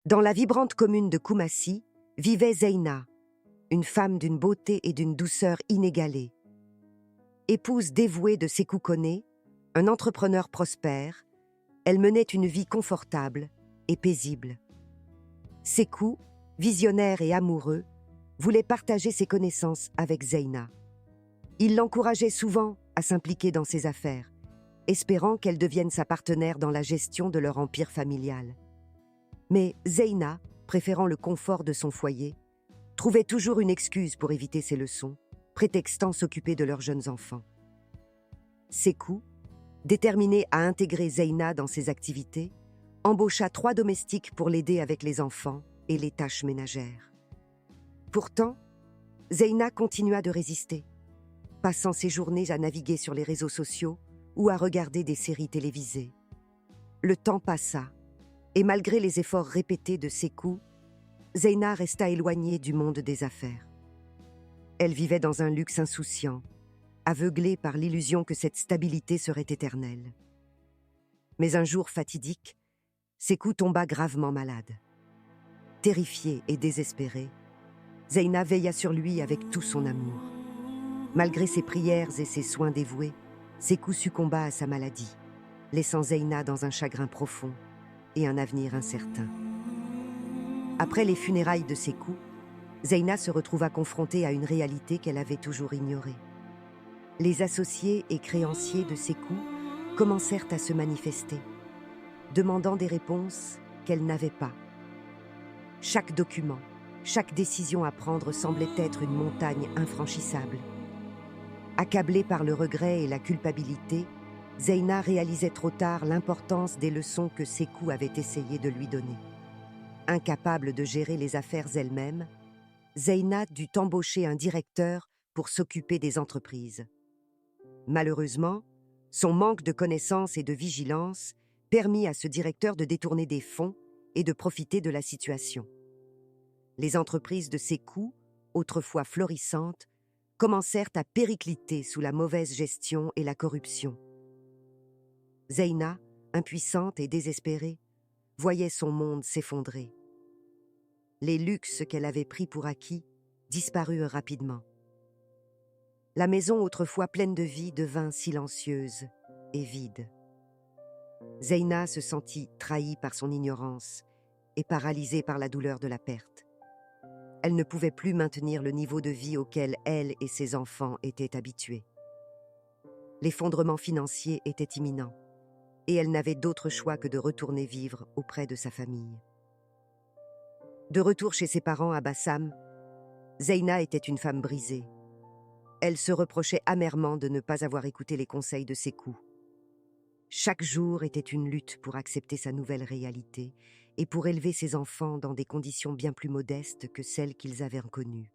Dans la vibrante commune de Koumassi vivait Zeina, une femme d'une beauté et d'une douceur inégalées. Épouse dévouée de Sékou Koné, un entrepreneur prospère, elle menait une vie confortable et paisible. Sékou, visionnaire et amoureux, voulait partager ses connaissances avec Zeina. Il l'encourageait souvent à s'impliquer dans ses affaires, espérant qu'elle devienne sa partenaire dans la gestion de leur empire familial. Mais Zeina, préférant le confort de son foyer, trouvait toujours une excuse pour éviter ses leçons, prétextant s'occuper de leurs jeunes enfants. Sékou, déterminé à intégrer Zeina dans ses activités, embaucha 3 domestiques pour l'aider avec les enfants et les tâches ménagères. Pourtant, Zeina continua de résister, passant ses journées à naviguer sur les réseaux sociaux ou à regarder des séries télévisées. Le temps passa, et malgré les efforts répétés de Sékou, Zeina resta éloignée du monde des affaires. Elle vivait dans un luxe insouciant, aveuglée par l'illusion que cette stabilité serait éternelle. Mais un jour fatidique, Sékou tomba gravement malade. Terrifiée et désespérée, Zeina veilla sur lui avec tout son amour. Malgré ses prières et ses soins dévoués, Sékou succomba à sa maladie, laissant Zeina dans un chagrin profond et un avenir incertain. Après les funérailles de Sékou, Zeina se retrouva confrontée à une réalité qu'elle avait toujours ignorée. Les associés et créanciers de Sékou commencèrent à se manifester, demandant des réponses qu'elle n'avait pas. Chaque document, chaque décision à prendre semblait être une montagne infranchissable. Accablée par le regret et la culpabilité, Zeina réalisait trop tard l'importance des leçons que Sékou avait essayé de lui donner. Incapable de gérer les affaires elle-même, Zeina dut embaucher un directeur pour s'occuper des entreprises. Malheureusement, son manque de connaissances et de vigilance permit à ce directeur de détourner des fonds et de profiter de la situation. Les entreprises de Sékou, autrefois florissantes, commencèrent à péricliter sous la mauvaise gestion et la corruption. Zeina, impuissante et désespérée, voyait son monde s'effondrer. Les luxes qu'elle avait pris pour acquis disparurent rapidement. La maison autrefois pleine de vie devint silencieuse et vide. Zeina se sentit trahie par son ignorance et paralysée par la douleur de la perte. Elle ne pouvait plus maintenir le niveau de vie auquel elle et ses enfants étaient habitués. L'effondrement financier était imminent, et elle n'avait d'autre choix que de retourner vivre auprès de sa famille. De retour chez ses parents à Bassam, Zeina était une femme brisée. Elle se reprochait amèrement de ne pas avoir écouté les conseils de Sékou. Chaque jour était une lutte pour accepter sa nouvelle réalité et pour élever ses enfants dans des conditions bien plus modestes que celles qu'ils avaient connues.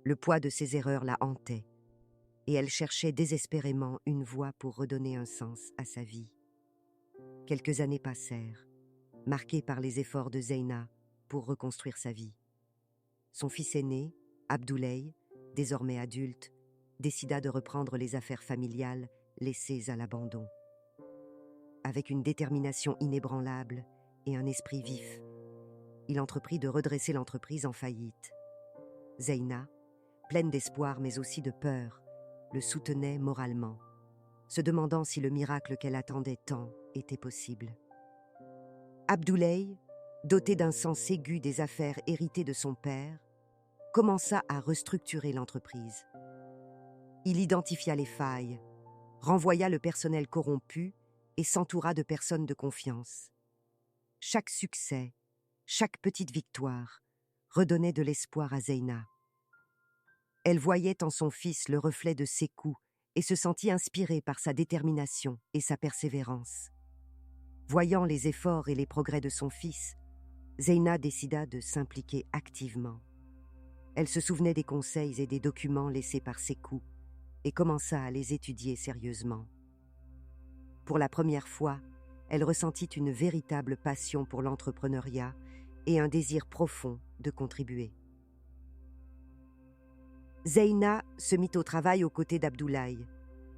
Le poids de ses erreurs la hantait, et elle cherchait désespérément une voie pour redonner un sens à sa vie. Quelques années passèrent, marquées par les efforts de Zeina pour reconstruire sa vie. Son fils aîné, Abdoulaye, désormais adulte, décida de reprendre les affaires familiales laissées à l'abandon. Avec une détermination inébranlable et un esprit vif, il entreprit de redresser l'entreprise en faillite. Zeina, pleine d'espoir mais aussi de peur, le soutenait moralement, se demandant si le miracle qu'elle attendait tant était possible. Abdoulaye, doté d'un sens aigu des affaires héritées de son père, commença à restructurer l'entreprise. Il identifia les failles, renvoya le personnel corrompu et s'entoura de personnes de confiance. Chaque succès, chaque petite victoire redonnait de l'espoir à Zeina. Elle voyait en son fils le reflet de Sékou et se sentit inspirée par sa détermination et sa persévérance. Voyant les efforts et les progrès de son fils, Zeina décida de s'impliquer activement. Elle se souvenait des conseils et des documents laissés par Sékou et commença à les étudier sérieusement. Pour la première fois, elle ressentit une véritable passion pour l'entrepreneuriat et un désir profond de contribuer. Zeina se mit au travail aux côtés d'Abdoulaye,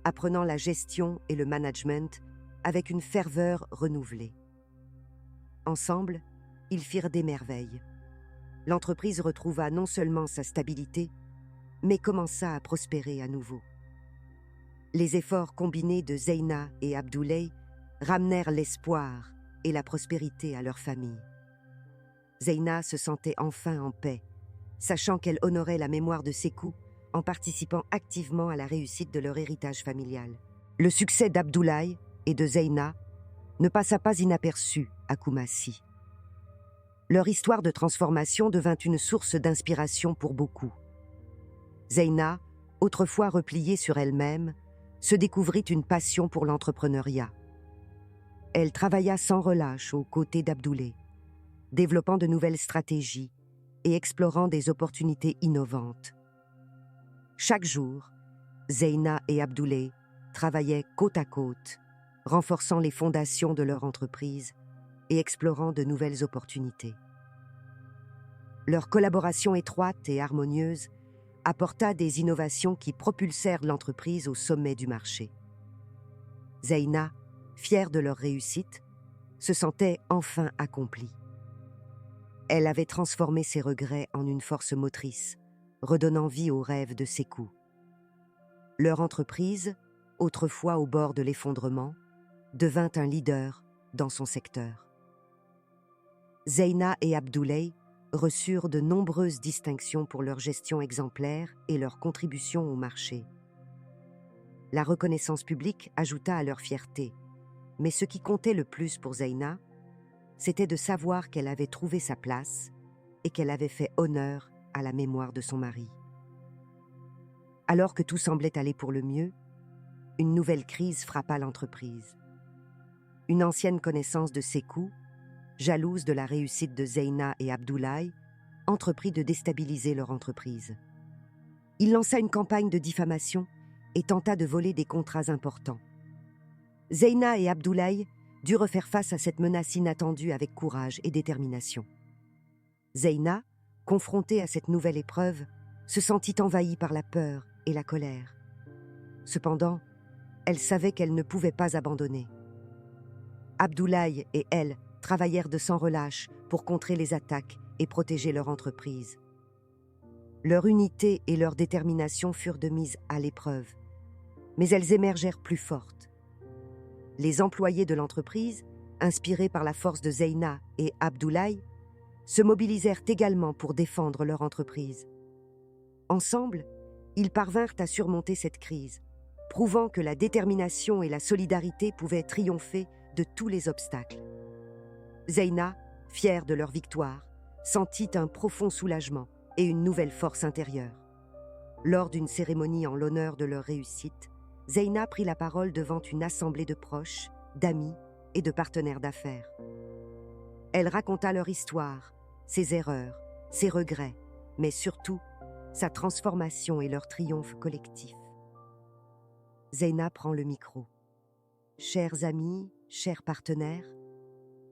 apprenant la gestion et le management avec une ferveur renouvelée. Ensemble, ils firent des merveilles. L'entreprise retrouva non seulement sa stabilité, mais commença à prospérer à nouveau. Les efforts combinés de Zeina et Abdoulaye ramenèrent l'espoir et la prospérité à leur famille. Zeina se sentait enfin en paix, sachant qu'elle honorait la mémoire de Sékou en participant activement à la réussite de leur héritage familial. Le succès d'Abdoulaye et de Zeina ne passa pas inaperçu à Koumassi. Leur histoire de transformation devint une source d'inspiration pour beaucoup. Zeina, autrefois repliée sur elle-même, se découvrit une passion pour l'entrepreneuriat. Elle travailla sans relâche aux côtés d'Abdoulaye, développant de nouvelles stratégies et explorant des opportunités innovantes. Chaque jour, Zeina et Abdoulaye travaillaient côte à côte, renforçant les fondations de leur entreprise et explorant de nouvelles opportunités. Leur collaboration étroite et harmonieuse apporta des innovations qui propulsèrent l'entreprise au sommet du marché. Zeina, fière de leur réussite, se sentait enfin accomplie. Elle avait transformé ses regrets en une force motrice, redonnant vie aux rêves de Sékou. Leur entreprise, autrefois au bord de l'effondrement, devint un leader dans son secteur. Zeina et Abdoulaye reçurent de nombreuses distinctions pour leur gestion exemplaire et leur contribution au marché. La reconnaissance publique ajouta à leur fierté, mais ce qui comptait le plus pour Zeina, c'était de savoir qu'elle avait trouvé sa place et qu'elle avait fait honneur à la mémoire de son mari. Alors que tout semblait aller pour le mieux, une nouvelle crise frappa l'entreprise. Une ancienne connaissance de Sékou, jalouse de la réussite de Zeina et Abdoulaye, entreprit de déstabiliser leur entreprise. Il lança une campagne de diffamation et tenta de voler des contrats importants. Zeina et Abdoulaye durent faire face à cette menace inattendue avec courage et détermination. Zeina, confrontée à cette nouvelle épreuve, se sentit envahie par la peur et la colère. Cependant, elle savait qu'elle ne pouvait pas abandonner. Abdoulaye et elle travaillèrent de sans relâche pour contrer les attaques et protéger leur entreprise. Leur unité et leur détermination furent de mise à l'épreuve, mais elles émergèrent plus fortes. Les employés de l'entreprise, inspirés par la force de Zeina et Abdoulaye, se mobilisèrent également pour défendre leur entreprise. Ensemble, ils parvinrent à surmonter cette crise, prouvant que la détermination et la solidarité pouvaient triompher de tous les obstacles. Zeina, fière de leur victoire, sentit un profond soulagement et une nouvelle force intérieure. Lors d'une cérémonie en l'honneur de leur réussite, Zeina prit la parole devant une assemblée de proches, d'amis et de partenaires d'affaires. Elle raconta leur histoire, ses erreurs, ses regrets, mais surtout sa transformation et leur triomphe collectif. Zeina prend le micro. Chers amis, chers partenaires,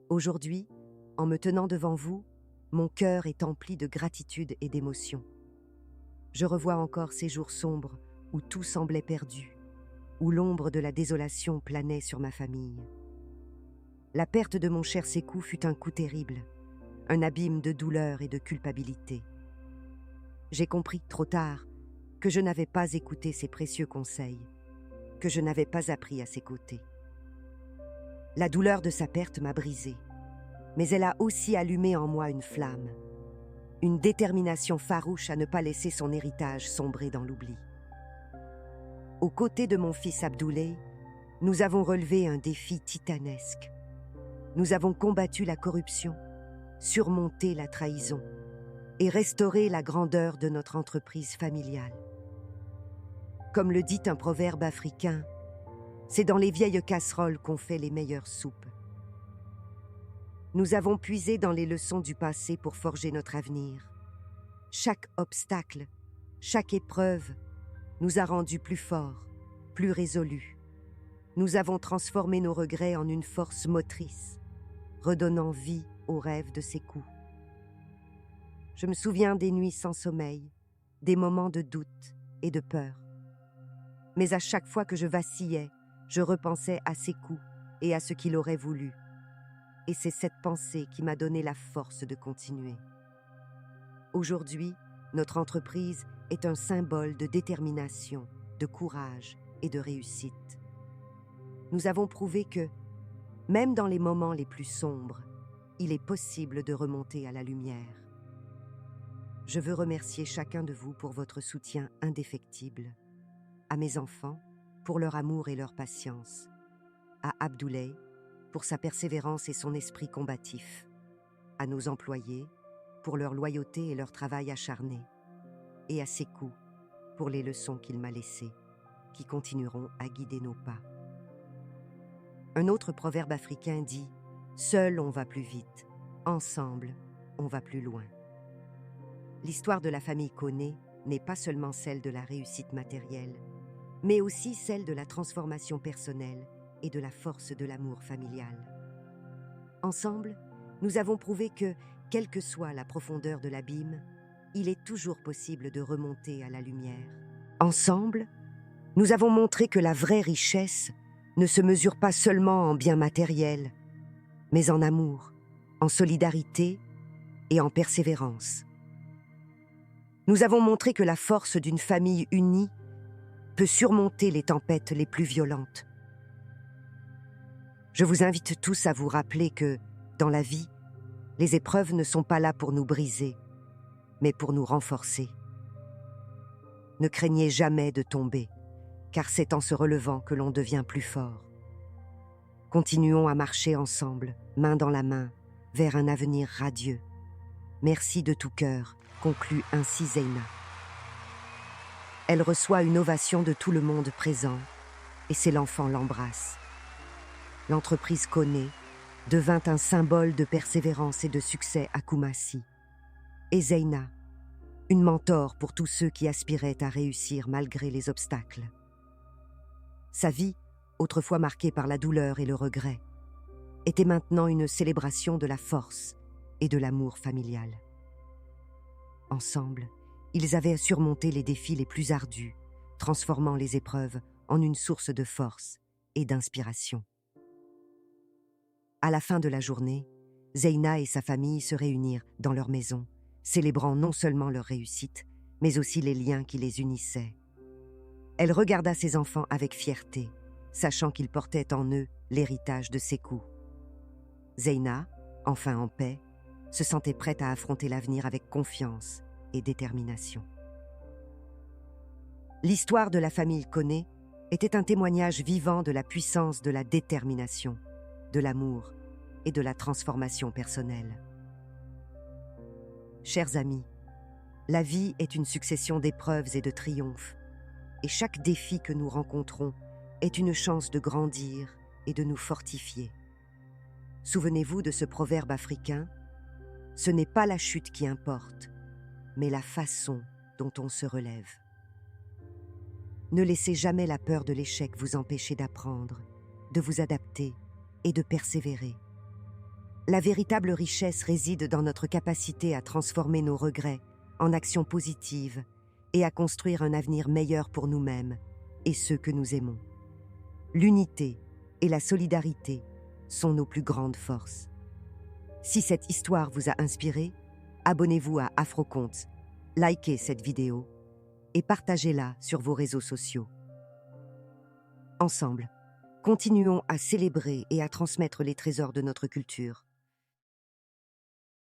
aujourd'hui, en me tenant devant vous, mon cœur est empli de gratitude et d'émotion. Je revois encore ces jours sombres où tout semblait perdu, où l'ombre de la désolation planait sur ma famille. La perte de mon cher Sékou fut un coup terrible, un abîme de douleur et de culpabilité. J'ai compris trop tard que je n'avais pas écouté ses précieux conseils, que je n'avais pas appris à ses côtés. La douleur de sa perte m'a brisée, mais elle a aussi allumé en moi une flamme, une détermination farouche à ne pas laisser son héritage sombrer dans l'oubli. Aux côtés de mon fils Abdoulaye, nous avons relevé un défi titanesque. Nous avons combattu la corruption, surmonté la trahison et restauré la grandeur de notre entreprise familiale. Comme le dit un proverbe africain, c'est dans les vieilles casseroles qu'on fait les meilleures soupes. Nous avons puisé dans les leçons du passé pour forger notre avenir. Chaque obstacle, chaque épreuve nous a rendus plus forts, plus résolus. Nous avons transformé nos regrets en une force motrice, redonnant vie aux rêves de Sékou. Je me souviens des nuits sans sommeil, des moments de doute et de peur. Mais à chaque fois que je vacillais, je repensais à Sékou et à ce qu'il aurait voulu. et c'est cette pensée qui m'a donné la force de continuer. Aujourd'hui, notre entreprise est un symbole de détermination, de courage et de réussite. Nous avons prouvé que, même dans les moments les plus sombres, il est possible de remonter à la lumière. Je veux remercier chacun de vous pour votre soutien indéfectible, à mes enfants pour leur amour et leur patience, à Abdoulaye pour sa persévérance et son esprit combatif, à nos employés pour leur loyauté et leur travail acharné, et à Sékou pour les leçons qu'il m'a laissées, qui continueront à guider nos pas. Un autre proverbe africain dit « Seul on va plus vite, ensemble on va plus loin ». L'histoire de la famille Koné n'est pas seulement celle de la réussite matérielle, mais aussi celle de la transformation personnelle et de la force de l'amour familial. Ensemble, nous avons prouvé que, quelle que soit la profondeur de l'abîme, il est toujours possible de remonter à la lumière. Ensemble, nous avons montré que la vraie richesse ne se mesure pas seulement en biens matériels, mais en amour, en solidarité et en persévérance. Nous avons montré que la force d'une famille unie peut surmonter les tempêtes les plus violentes. Je vous invite tous à vous rappeler que, dans la vie, les épreuves ne sont pas là pour nous briser, mais pour nous renforcer. Ne craignez jamais de tomber, car c'est en se relevant que l'on devient plus fort. Continuons à marcher ensemble, main dans la main, vers un avenir radieux. Merci de tout cœur, conclut ainsi Zeyna. Elle reçoit une ovation de tout le monde présent, et ses enfants l'embrassent. L'entreprise Koné devint un symbole de persévérance et de succès à Koumassi. Et Zeyna, une mentor pour tous ceux qui aspiraient à réussir malgré les obstacles. Sa vie, autrefois marquée par la douleur et le regret, était maintenant une célébration de la force et de l'amour familial. Ensemble, ils avaient surmonté les défis les plus ardus, transformant les épreuves en une source de force et d'inspiration. À la fin de la journée, Zeyna et sa famille se réunirent dans leur maison, célébrant non seulement leur réussite, mais aussi les liens qui les unissaient. Elle regarda ses enfants avec fierté, sachant qu'ils portaient en eux l'héritage de Sékou. Zeyna, enfin en paix, se sentait prête à affronter l'avenir avec confiance et détermination. L'histoire de la famille Koné était un témoignage vivant de la puissance de la détermination, de l'amour et de la transformation personnelle. Chers amis, la vie est une succession d'épreuves et de triomphes, et chaque défi que nous rencontrons est une chance de grandir et de nous fortifier. Souvenez-vous de ce proverbe africain : ce n'est pas la chute qui importe, mais la façon dont on se relève. Ne laissez jamais la peur de l'échec vous empêcher d'apprendre, de vous adapter et de persévérer. La véritable richesse réside dans notre capacité à transformer nos regrets en actions positives et à construire un avenir meilleur pour nous-mêmes et ceux que nous aimons. L'unité et la solidarité sont nos plus grandes forces. Si cette histoire vous a inspiré, abonnez-vous à Afroconte, likez cette vidéo et partagez-la sur vos réseaux sociaux. Ensemble, continuons à célébrer et à transmettre les trésors de notre culture.